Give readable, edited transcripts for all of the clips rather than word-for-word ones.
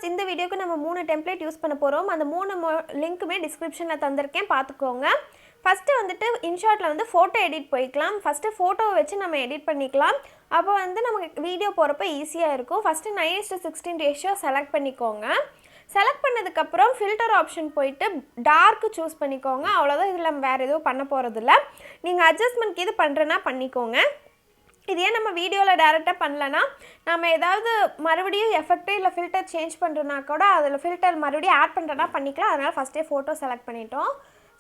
இந்த வீடியோக்கு நம்ம 3 டெம்ப்ளேட் யூஸ் பண்ண போறோம். அந்த 3 லிங்க்குமே டிஸ்கிரிப்ஷன்ல தந்திருக்கேன், பாத்துக்கோங்க. ஃபர்ஸ்ட் வந்துட்டு இன்ஷாட்ல வந்து போட்டோ எடிட் போய்க்கலாம். ஃபர்ஸ்ட் போட்டோவை வச்சு நம்ம எடிட் பண்ணிக்கலாம். அப்போ வந்து நமக்கு வீடியோ போறப்ப ஈஸியா இருக்கும். ஃபர்ஸ்ட் 9:16 ரேஷியோ செலக்ட் பண்ணிக்கோங்க. செலக்ட் பண்ணதுக்கு அப்புறம் ஃபில்டர் ஆப்ஷன் போய்ட்டு டார்க் சூஸ் பண்ணிக்கோங்க. அவ்வளவுதான், இதுல வேற எதுவும் பண்ண போறது இல்ல. நீங்க அட்ஜஸ்ட்மென்ட் இது பண்றேனா பண்ணிக்கோங்க. இதே நம்ம வீடியோவில் டைரெக்டாக பண்ணலன்னா நம்ம ஏதாவது மறுபடியும் எஃபெக்ட் இல்லை ஃபில்டர் சேஞ்ச் பண்ணுறோன்னா கூட அதில் ஃபில்டர் மறுபடியும் ஆட் பண்ணுறனா பண்ணிக்கலாம். அதனால் ஃபஸ்ட்டே ஃபோட்டோ செலக்ட் பண்ணிட்டோம்.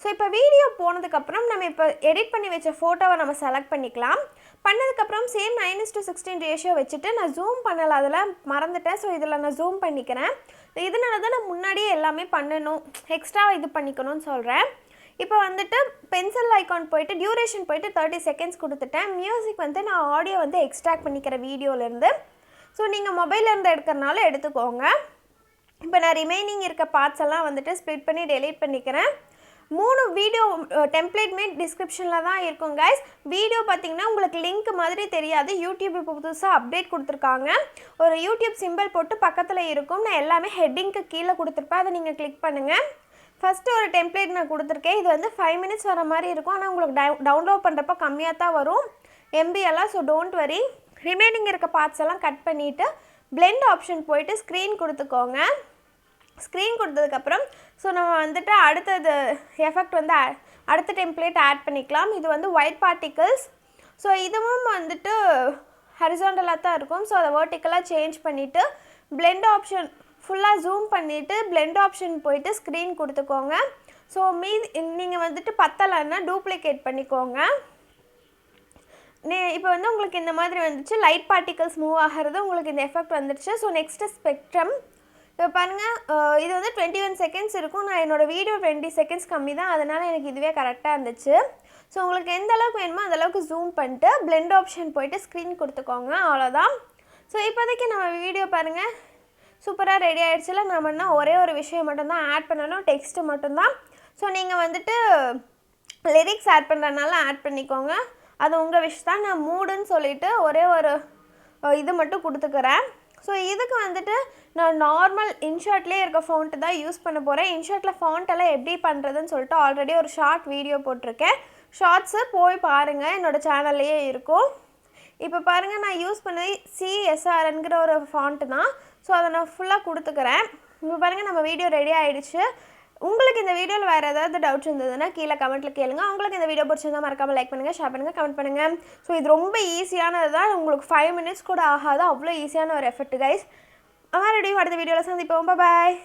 ஸோ இப்போ வீடியோ போனதுக்கப்புறம் நம்ம இப்போ எடிட் பண்ணி வச்ச ஃபோட்டோவை நம்ம செலக்ட் பண்ணிக்கலாம். பண்ணதுக்கப்புறம் சேம் 9:16 ரேஷியோ வச்சுட்டு நான் ஜூம் பண்ணலை, அதில் மறந்துட்டேன். ஸோ இதில் நான் ஜூம் பண்ணிக்கிறேன். இதனால தான் நான் முன்னாடியே எல்லாமே பண்ணணும், எக்ஸ்ட்ரா இது பண்ணிக்கணும்னு சொல்கிறேன். இப்போ வந்துட்டு பென்சில் ஐக்கான் போய்ட்டு டியூரேஷன் போய்ட்டு 30 செகண்ட்ஸ் கொடுத்துட்டேன். மியூசிக் வந்து நான் ஆடியோ வந்து எக்ஸ்ட்ராக்ட் பண்ணிக்கிறேன் வீடியோலேருந்து. ஸோ நீங்கள் மொபைல்லேருந்து எடுக்கிறனால எடுத்துக்கோங்க. இப்போ நான் ரிமைனிங் இருக்க பார்ட்ஸ் எல்லாம் வந்துட்டு ஸ்ப்ளிட் பண்ணி டெலீட் பண்ணிக்கிறேன். 3 வீடியோ டெம்ப்ளேட்மே டிஸ்கிரிப்ஷனில் தான் இருக்கும் கைஸ். வீடியோ பார்த்தீங்கன்னா உங்களுக்கு லிங்க் மாதிரி தெரியாது. யூடியூப் இப்போ புதுசாக அப்டேட் கொடுத்துருக்காங்க. ஒரு யூடியூப் சிம்பிள் போட்டு பக்கத்தில் இருக்கும். நான் எல்லாமே ஹெட்டிங்க்கு கீழே கொடுத்துருப்பேன், அதை நீங்கள் கிளிக் பண்ணுங்கள். ஃபஸ்ட்டு ஒரு டெம்ப்ளேட் நான் கொடுத்துருக்கேன். இது வந்து 5 மினிட்ஸ் வர மாதிரி இருக்கும். ஆனால் உங்களுக்கு டவுன்லோட் பண்ணுறப்ப கம்மியாக தான் வரும் எம்பி எல்லாம். So don't worry. ரிமைனிங் இருக்க பார்ட்ஸ் எல்லாம் கட் பண்ணிவிட்டு பிளெண்ட் ஆப்ஷன் போய்ட்டு ஸ்க்ரீன் கொடுத்துக்கோங்க. ஸ்க்ரீன் கொடுத்ததுக்கப்புறம் ஸோ நம்ம வந்துட்டு அடுத்தது எஃபெக்ட் வந்து அடுத்த டெம்ப்ளேட் ஆட் பண்ணிக்கலாம். இது வந்து ஒயிட் பார்ட்டிகல்ஸ். ஸோ இதுவும் வந்துட்டு ஹரிசாண்டலாக தான் இருக்கும். ஸோ அதை வெர்டிக்கலாக சேஞ்ச் பண்ணிவிட்டு பிளெண்ட் ஆப்ஷன் ஃபுல்லாக ஜூம் பண்ணிவிட்டு பிளெண்ட் ஆப்ஷன் போய்ட்டு ஸ்க்ரீன் கொடுத்துக்கோங்க. ஸோ நீங்கள் வந்துட்டு பத்தலைன்னா டூப்ளிகேட் பண்ணிக்கோங்க. இப்போ வந்து உங்களுக்கு இந்த மாதிரி வந்துச்சு, லைட் பார்ட்டிகல்ஸ் மூவ் ஆகிறது உங்களுக்கு இந்த எஃபெக்ட் வந்துடுச்சு. So next spectrum. இப்போ பாருங்கள், இது வந்து 21 செகண்ட்ஸ் இருக்கும். நான் என்னோடய வீடியோ 20 செகண்ட்ஸ் கம்மி தான், அதனால் எனக்கு இதுவே கரெக்டாக இருந்துச்சு. ஸோ உங்களுக்கு எந்த அளவுக்கு வேணுமோ அந்தளவுக்கு ஜூம் பண்ணிட்டு பிளெண்ட் ஆப்ஷன் போய்ட்டு ஸ்க்ரீன் கொடுத்துக்கோங்க. அவ்வளோதான். ஸோ இப்போதைக்கு நம்ம வீடியோ பாருங்கள், சூப்பராக ரெடி ஆகிடுச்சுல. நம்ம என்ன ஒரே ஒரு விஷயம் மட்டும்தான் ஆட் பண்ணணும், டெக்ஸ்ட்டு மட்டும்தான். ஸோ நீங்கள் வந்துட்டு லிரிக்ஸ் ஆட் பண்ணுறதுனால ஆட் பண்ணிக்கோங்க, அது உங்கள் விஷ் தான். நான் மூடுன்னு சொல்லிவிட்டு ஒரே ஒரு இது மட்டும் கொடுத்துக்கிறேன். ஸோ இதுக்கு வந்துட்டு நான் நார்மல் இன்ஷாட்லேயே இருக்க ஃபவுண்ட்டு தான் யூஸ் பண்ண போகிறேன். இன்ஷாட்டில் ஃபவுண்டெல்லாம் எப்படி பண்ணுறதுன்னு சொல்லிட்டு ஆல்ரெடி ஒரு ஷார்ட் வீடியோ போட்டிருக்கேன். ஷார்ட்ஸு போய் பாருங்கள், என்னோடய சேனல்லையே இருக்கும். இப்போ பாருங்கள், நான் யூஸ் பண்ணது CSRங்கிற ஒரு ஃபாண்ட்டு தான். ஸோ அதை நான் ஃபுல்லாக கொடுத்துக்கிறேன். இப்போ பாருங்கள், நம்ம வீடியோ ரெடி ஆகிடுச்சு. உங்களுக்கு இந்த வீடியோவில் வேறு ஏதாவது டவுட்ஸ் இருந்ததுன்னா கீழே கமெண்ட்டில் கேளுங்க. உங்களுக்கு இந்த வீடியோ பிடிச்சிருந்தா மறக்காமல் லைக் பண்ணுங்கள், ஷேர் பண்ணுங்கள், கமெண்ட் பண்ணுங்கள். ஸோ இது ரொம்ப ஈஸியானது தான், உங்களுக்கு 5 மினிட்ஸ் கூட ஆகாது, அவ்வளோ ஈஸியான ஒரு எஃபெக்ட் கைஸ். மறுபடியும் அடுத்த வீடியோவில் சந்திப்போம். பாய்.